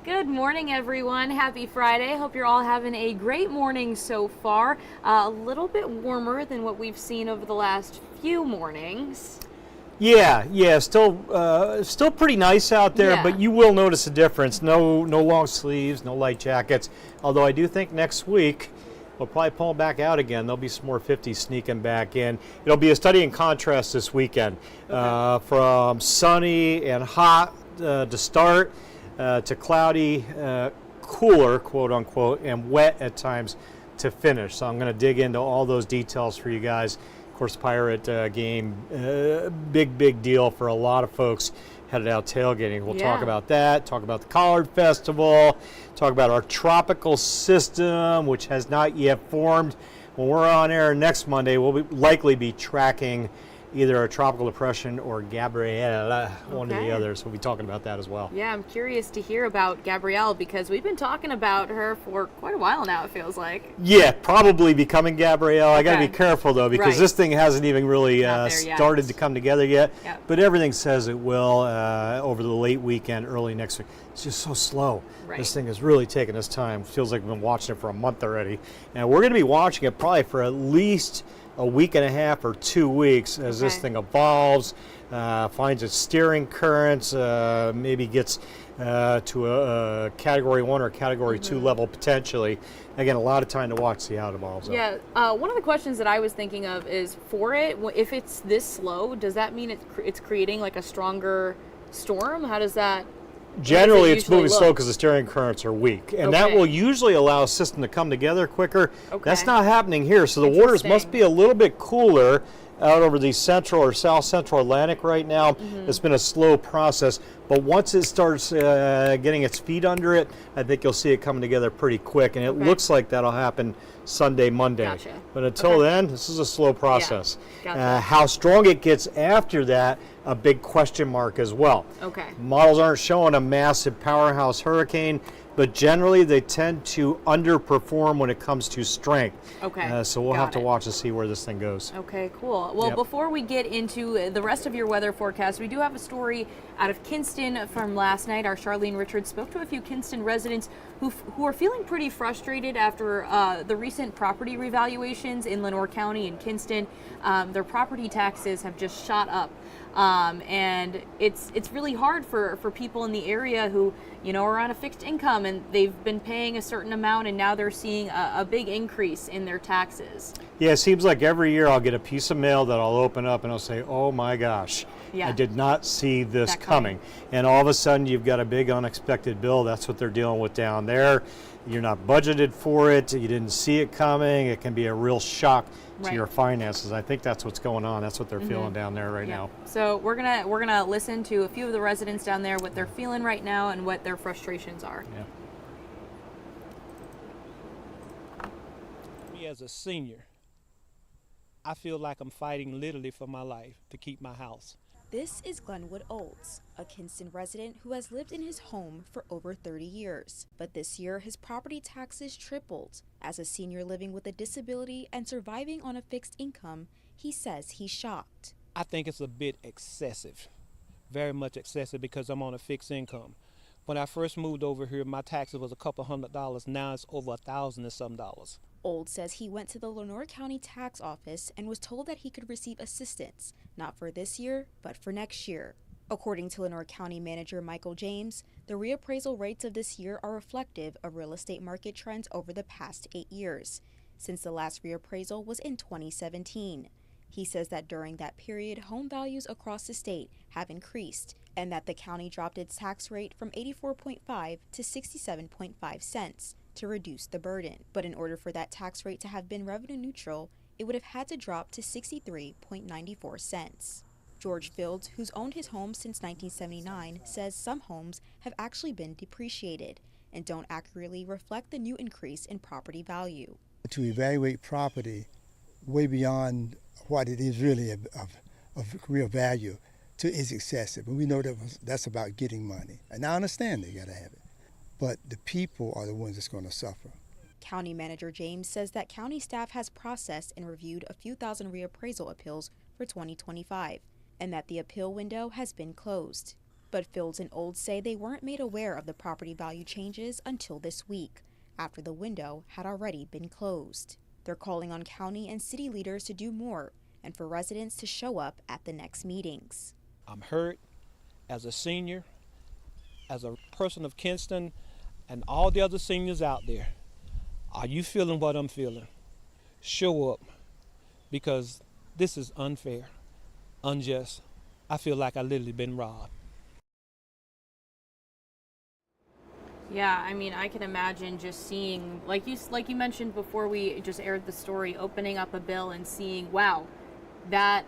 Good morning, everyone. Happy Friday. Hope you're all having a great morning so far. A little bit warmer than what we've seen over the last few mornings. Yeah, still pretty nice out there, Yeah. but you will notice a difference. No long sleeves, no light jackets. Although I do think next week we'll probably pull them back out again. There'll be some more 50s sneaking back in. It'll be a study in contrast this weekend, from sunny and hot to start to cloudy, cooler, quote unquote, and wet at times to finish. So I'm going to dig into all those details for you guys. Of course, Pirate game, big deal for a lot of folks headed out tailgating. We'll talk about that, talk about the Collard Festival, talk about our tropical system, which has not yet formed. When we're on air next Monday, we'll likely be tracking either a tropical depression or Gabrielle, one or the other. So we'll be talking about that as well. Yeah, I'm curious to hear about Gabrielle because we've been talking about her for quite a while now, it feels like. Yeah, probably becoming Gabrielle. I got to be careful, though, because this thing hasn't even really started to come together yet. Yep. But everything says it will over the late weekend, early next week. It's just so slow. Right. This thing is really taking its time. Feels like we've been watching it for a month already. And we're going to be watching it probably for at least a week and a half or 2 weeks as this thing evolves, finds its steering currents, maybe gets to a Category 1 or Category 2 level potentially. Again, a lot of time to watch, see how it evolves. Yeah, one of the questions that I was thinking of is, for it, if it's this slow, does that mean it's creating like a stronger storm? How does that... Generally, it's moving slow because the steering currents are weak, and that will usually allow a system to come together quicker. That's not happening here, so the waters must be a little bit cooler out over the central or south central Atlantic right now. It's been a slow process, but once it starts getting its feet under it, I think you'll see it coming together pretty quick, and it looks like that'll happen Sunday, Monday. Gotcha. But until then, this is a slow process. Yeah. Gotcha. How strong it gets after that, a big question mark as well. Models aren't showing a massive powerhouse hurricane, but generally they tend to underperform when it comes to strength. So we'll have to watch and see where this thing goes. Okay, cool. Well, before we get into the rest of your weather forecast, we do have a story out of Kinston from last night. Our Charlene Richards spoke to a few Kinston residents who are feeling pretty frustrated after the recent property revaluations in Lenoir County and Kinston. Their property taxes have just shot up. And it's really hard for people in the area who, are on a fixed income and they've been paying a certain amount and now they're seeing a big increase in their taxes. Yeah, it seems like every year I'll get a piece of mail that I'll open up and I'll say, oh my gosh, I did not see this coming. And all of a sudden you've got a big unexpected bill. That's what they're dealing with down there. You're not budgeted for it. You didn't see it coming. It can be a real shock to your finances. I think that's what's going on. That's what they're feeling down there right now. So we're gonna listen to a few of the residents down there, what they're feeling right now and what their frustrations are. Me as a senior, I feel like I'm fighting literally for my life to keep my house. This is Glenwood Olds, a Kinston resident who has lived in his home for over 30 years. But this year, his property taxes tripled. As a senior living with a disability and surviving on a fixed income, he says he's shocked. I think it's a bit excessive, very much excessive, because I'm on a fixed income. When I first moved over here, my taxes was a couple $100. Now it's over $1,000 and some dollars. Old says he went to the Lenoir County Tax Office and was told that he could receive assistance, not for this year, but for next year. According to Lenoir County Manager Michael James, the reappraisal rates of this year are reflective of real estate market trends over the past 8 years, since the last reappraisal was in 2017. He says that during that period, home values across the state have increased, and that the county dropped its tax rate from 84.5 to 67.5 cents. To reduce the burden. But in order for that tax rate to have been revenue neutral, it would have had to drop to 63.94 cents. George Fields, who's owned his home since 1979, says some homes have actually been depreciated and don't accurately reflect the new increase in property value. To evaluate property way beyond what it is really of real value is excessive. And we know that's about getting money. And I understand they got to have it. But the people are the ones that's going to suffer. County Manager James says that county staff has processed and reviewed a few thousand reappraisal appeals for 2025, and that the appeal window has been closed. But Fields and Olds say they weren't made aware of the property value changes until this week, after the window had already been closed. They're calling on county and city leaders to do more and for residents to show up at the next meetings. I'm hurt as a senior, as a person of Kinston, and all the other seniors out there. Are you feeling what I'm feeling? Show up, because this is unfair, unjust. I feel like I've literally been robbed. Yeah, I mean, I can imagine just seeing, like you mentioned before we just aired the story, opening up a bill and seeing, wow, that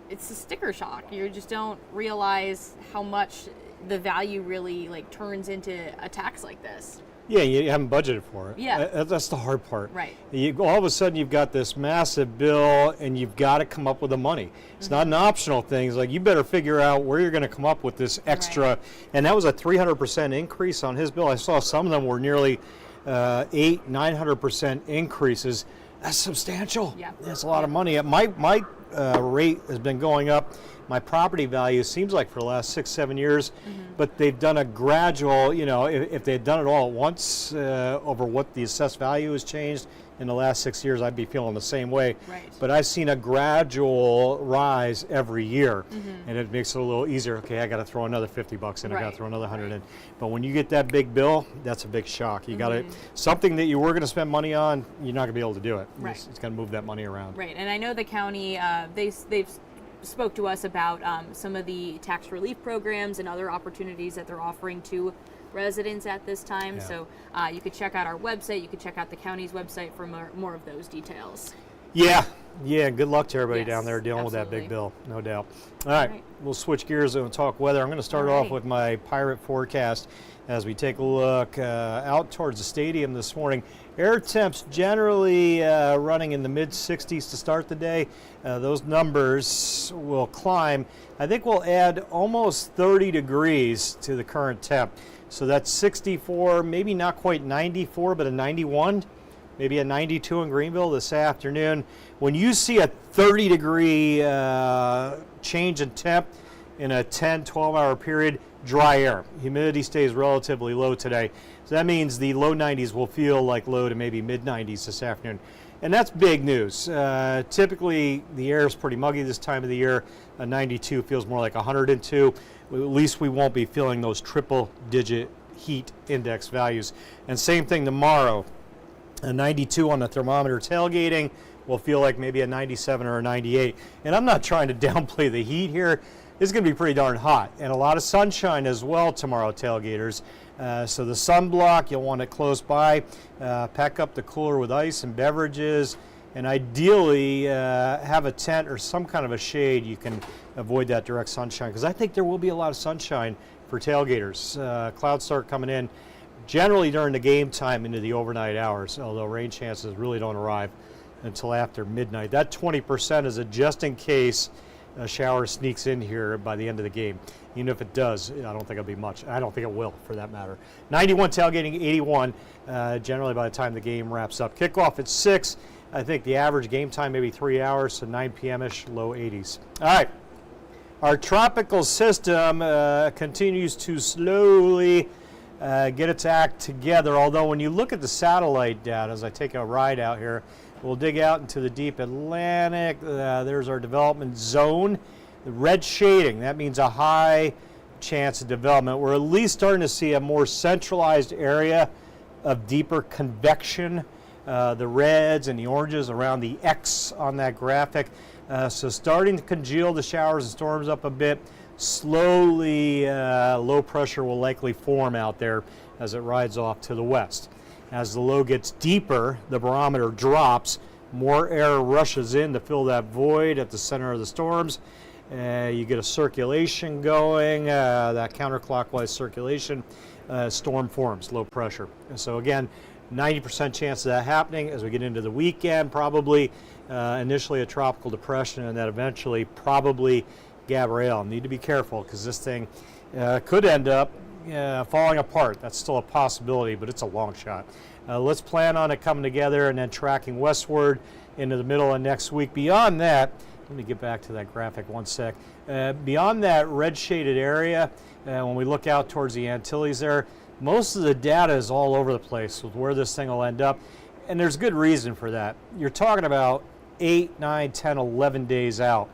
it's a sticker shock. You just don't realize how much the value really like turns into a tax like this. Yeah, you haven't budgeted for it. Yeah. That's the hard part. Right. All of a sudden you've got this massive bill and you've got to come up with the money. It's not an optional thing. It's like you better figure out where you're going to come up with this extra. Right. And that was a 300% increase on his bill. I saw some of them were nearly 900% increases. That's substantial. Yeah. That's a lot of money. My rate has been going up. My property value seems like for the last 6-7 years, but they've done a gradual, if they had done it all at once over what the assessed value has changed in the last 6 years, I'd be feeling the same way. Right. But I've seen a gradual rise every year, and it makes it a little easier. Okay, I got to throw another $50 in, I got Right. to throw another 100 in. But when you get that big bill, that's a big shock. You got to, something that you were going to spend money on, you're not going to be able to do it. Right. It's going to move that money around. Right, and I know the county, they've spoke to us about some of the tax relief programs and other opportunities that they're offering to residents at this time. Yeah. So you could check out our website, you could check out the county's website for more of those details. Yeah, good luck to everybody Yes, down there dealing with that absolutely. big bill, no doubt. All right, we'll switch gears and talk weather. I'm going to start off with my pirate forecast as we take a look out towards the stadium this morning. Air temps generally running in the mid-60s to start the day. Those numbers will climb. I think we'll add almost 30 degrees to the current temp. So that's 64, maybe not quite 94, but a 91. Maybe a 92 in Greenville this afternoon. When you see a 30-degree change in temp in a 10, 12-hour period, dry air. Humidity stays relatively low today. So that means the low 90s will feel like low to maybe mid-90s this afternoon. And that's big news. Typically, the air is pretty muggy this time of the year. A 92 feels more like 102. At least we won't be feeling those triple-digit heat index values. And same thing tomorrow. A 92 on the thermometer tailgating will feel like maybe a 97 or a 98. And I'm not trying to downplay the heat here. It's going to be pretty darn hot, and a lot of sunshine as well tomorrow, tailgaters. So the sunblock, you'll want it close by. Pack up the cooler with ice and beverages, and ideally have a tent or some kind of a shade. You can avoid that direct sunshine, because I think there will be a lot of sunshine for tailgaters. Clouds start coming in generally during the game time into the overnight hours, although rain chances really don't arrive until after midnight. That 20% is a just in case a shower sneaks in here by the end of the game. Even if it does, I don't think it'll be much. I don't think it will, for that matter. 91 tailgating, 81 generally by the time the game wraps up. Kickoff at 6. I think the average game time maybe 3 hours, so 9 p.m.-ish, low 80s. All right. Our tropical system continues to slowly get its act together, although when you look at the satellite data, as I take a ride out here, we'll dig out into the deep Atlantic. There's our development zone. The red shading, that means a high chance of development. We're at least starting to see a more centralized area of deeper convection. The reds and the oranges around the X on that graphic. So starting to congeal the showers and storms up a bit. Slowly, low pressure will likely form out there as it rides off to the west. As the low gets deeper, the barometer drops. More air rushes in to fill that void at the center of the storms. You get a circulation going, that counterclockwise circulation, storm forms, low pressure. So again, 90% chance of that happening as we get into the weekend, probably initially a tropical depression, and then eventually probably Gabrielle. Need to be careful, because this thing could end up falling apart. That's still a possibility, but it's a long shot. Let's plan on it coming together and then tracking westward into the middle of next week. Beyond that, Let me get back to that graphic one sec. Beyond that red shaded area, when we look out towards the Antilles there, most of the data is all over the place with where this thing will end up. And there's good reason for that. You're talking about 8, 9, 10, 11 days out.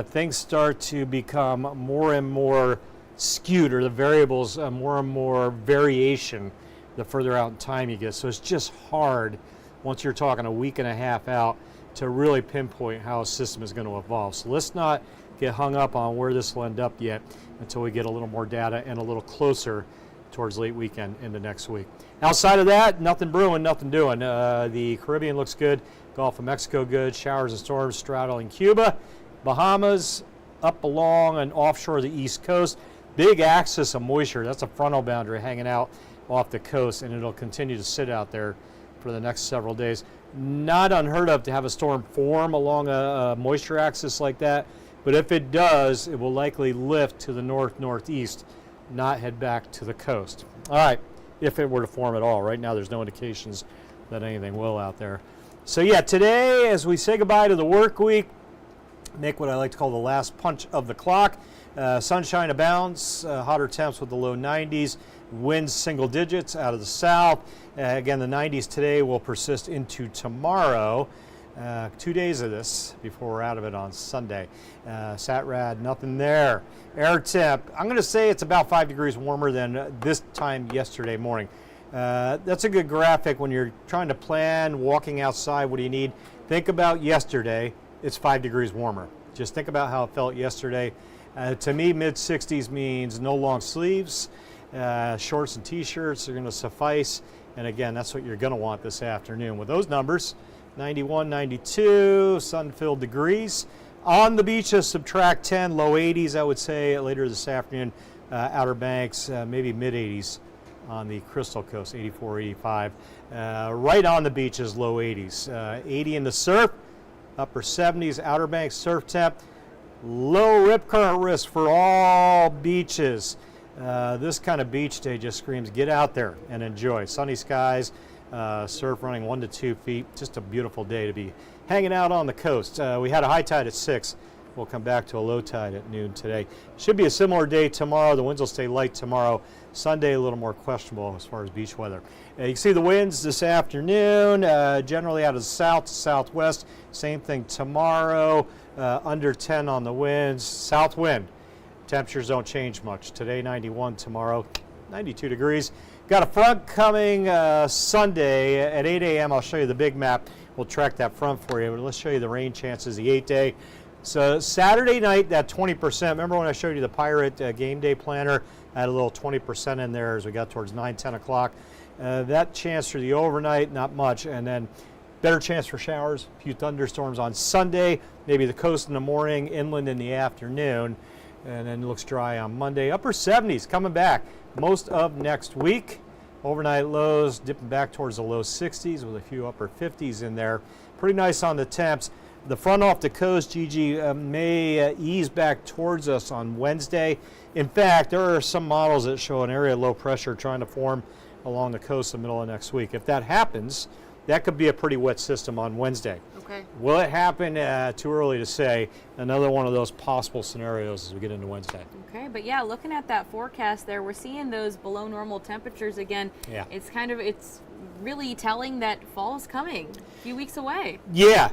Things start to become more and more skewed, or the variables more and more variation the further out in time you get. So it's just hard once you're talking a week and a half out to really pinpoint how a system is going to evolve. So let's not get hung up on where this will end up yet until we get a little more data and a little closer towards late weekend into next week. Outside of that, nothing brewing, nothing doing. The Caribbean looks good, Gulf of Mexico good, showers and storms straddling Cuba, Bahamas, up along and offshore the East Coast. Big axis of moisture, that's a frontal boundary hanging out off the coast, and it'll continue to sit out there for the next several days. Not unheard of to have a storm form along a moisture axis like that, but if it does, it will likely lift to the north-northeast, not head back to the coast. All right, if it were to form at all. Right now there's no indications that anything will out there. So yeah, today as we say goodbye to the work week, make what I like to call the last punch of the clock. Sunshine abounds, hotter temps with the low 90s, winds single digits out of the south. Again, the 90s today will persist into tomorrow. 2 days of this before we're out of it on Sunday. SATRAD, nothing there. Air temp, I'm going to say it's about 5 degrees warmer than this time yesterday morning. That's a good graphic when you're trying to plan, walking outside, what do you need? Think about yesterday, it's 5 degrees warmer. Just think about how it felt yesterday. To me, mid-60s means no long sleeves. Shorts and t-shirts are going to suffice. And again, that's what you're going to want this afternoon. With those numbers, 91, 92, sun-filled degrees. On the beaches, subtract 10, low 80s, I would say, later this afternoon. Outer Banks, maybe mid-80s on the Crystal Coast, 84, 85. Right on the beaches, low 80s. 80 in the surf, upper 70s, Outer Banks surf temp. Low rip current risk for all beaches. This kind of beach day just screams get out there and enjoy. Sunny skies, surf running 1 to 2 feet. Just a beautiful day to be hanging out on the coast. We had a high tide at 6. We'll come back to a low tide at noon today. Should be a similar day tomorrow. The winds will stay light tomorrow. Sunday a little more questionable as far as beach weather. You can see the winds this afternoon, generally out of the south to southwest. Same thing tomorrow, under 10 on the winds. South wind. Temperatures don't change much. Today 91, tomorrow 92 degrees. Got a front coming Sunday at 8 a.m. I'll show you the big map. We'll track that front for you, but let's show you the rain chances, the 8-day. So Saturday night, that 20%. Remember when I showed you the Pirate game day planner? I had a little 20% in there as we got towards 9, 10 o'clock. That chance for the overnight, not much. And then better chance for showers, a few thunderstorms on Sunday, maybe the coast in the morning, inland in the afternoon. And then it looks dry on Monday. Upper 70s coming back most of next week. Overnight lows dipping back towards the low 60s with a few upper 50s in there. Pretty nice on the temps. The front off the coast, Gigi, may ease back towards us on Wednesday. In fact, there are some models that show an area of low pressure trying to form along the coast in the middle of next week. If that happens, that could be a pretty wet system on Wednesday. Okay. Will it happen? Too early to say. Another one of those possible scenarios as we get into Wednesday. Okay, but yeah, looking at that forecast there, we're seeing those below normal temperatures again. Yeah. It's really telling that fall's coming a few weeks away. Yeah,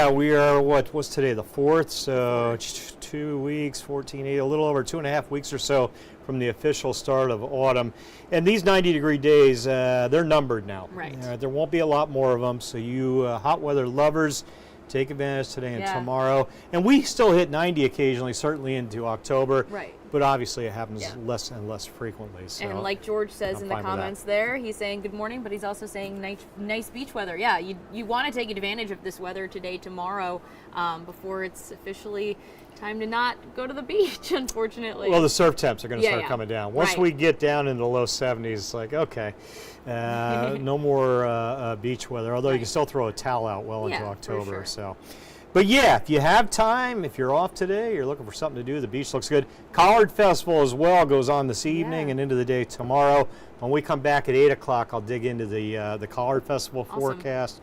we are, what's today, the 4th? So 2 weeks, 14, 8, a little over 2.5 weeks or so from the official start of autumn. And these 90-degree days, they're numbered now. Right. There won't be a lot more of them, so you hot weather lovers, take advantage today and tomorrow. And we still hit 90 occasionally, certainly into October. Right. But obviously it happens less and less frequently. So and like George says in the comments there, he's saying good morning, but he's also saying nice beach weather. Yeah, you want to take advantage of this weather today, tomorrow, before it's officially time to not go to the beach, unfortunately. Well, the surf temps are going to start coming down. Once we get down into the low 70s, it's like, okay, no more beach weather, although you can still throw a towel out well into October. For sure. So. But yeah, if you have time, if you're off today, you're looking for something to do, the beach looks good. Collard Festival as well goes on this evening and into the day tomorrow. When we come back at 8 o'clock, I'll dig into the Collard Festival forecast.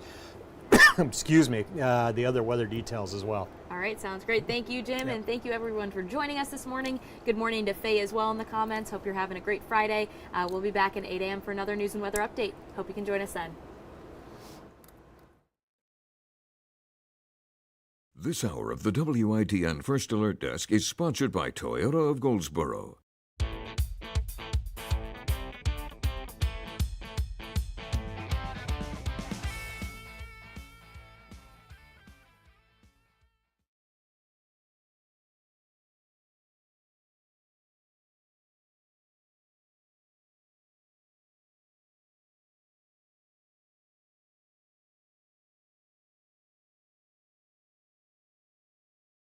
Excuse me, the other weather details as well. All All right, sounds great. Thank you, Jim, Yep. and thank you everyone for joining us this morning. Good morning to Faye as well in the comments. Hope you're having a great Friday. We'll be back at 8 a.m. for another news and weather update. Hope you can join us then. This hour of the WITN First Alert Desk is sponsored by Toyota of Goldsboro.